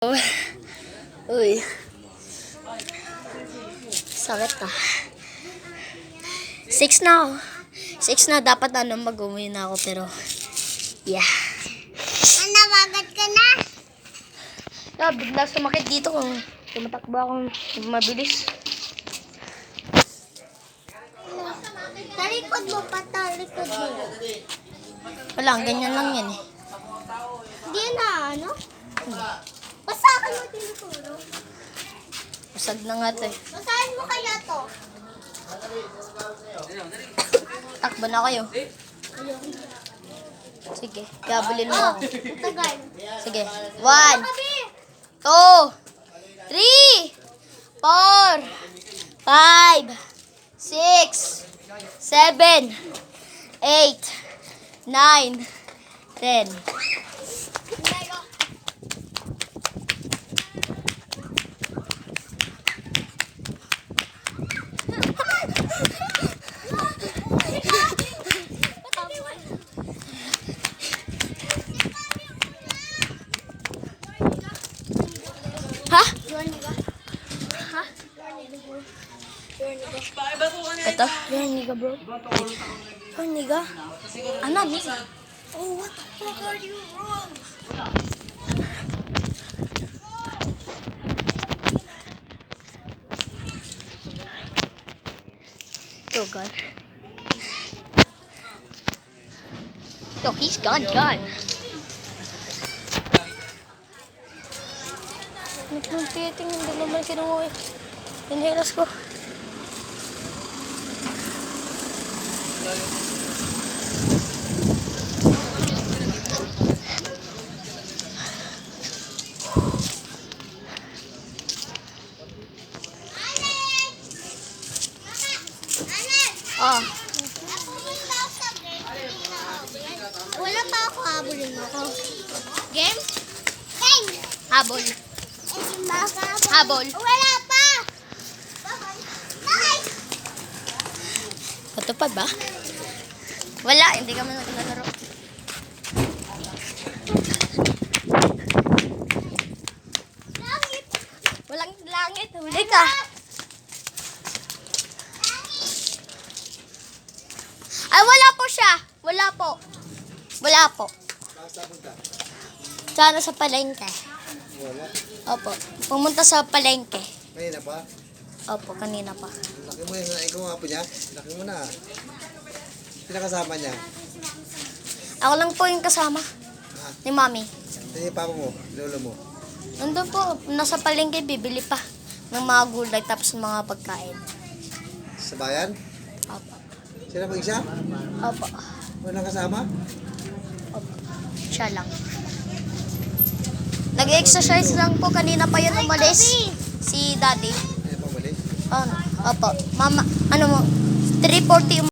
Uy. Sakit na. 6 na ako. 6 na. Dapat mag-uwi na ako. Pero, yeah. Nanawagan ka na? Bigla sumakit dito kung tumatakbo akong mabilis. Talikod mo pa, talikod mo. Wala, ganyan lang yan eh. Hindi na, ano? Basahin mo tinuturo. Usag na nga ito eh. Basahin mo kaya to. Takbo na kayo. Sige, gabulin mo ako. Tagal. Sige. 1, 2, 3, 4, 5, 6, 7, 8, 9, 10. Ha? Ito? Yorniga, bro. Yorniga? Ano, miss? Oh, what the fuck are you wrong? Oh, God. Yo, he's gone. Nagpuntiting, hindi naman kinuha eh. Inhalas ko. Ah. Wala pa ako, habulin mo ako. Game? Game! Habol. Habol. Wala pa! Bakit? Patupad ba? Wala, hindi kami naglalaro. Langit! Walang langit. Huli ka. Ay, wala po siya. Wala po. Sana sa palengke. Wala. Opo. Pumunta sa palengke. Kanina pa? Opo, kanina pa. Laki mo yung ikaw nga po niya. Laki mo na. Pinakasama niya. Ako lang po yung kasama ni Mami. Hindi yung papa mo, lolo mo. Nandun po, nasa palengke, bibili pa ng mga gulay tapos mga pagkain. Sa bayan? Opo. Sila mag-isa? Opo. Walang kasama? Opo. Siya lang. Nag-exercise lang po. Kanina pa yun umalis. Si Daddy. Hindi pa mali. Opo. Mama, ano mo, 3:40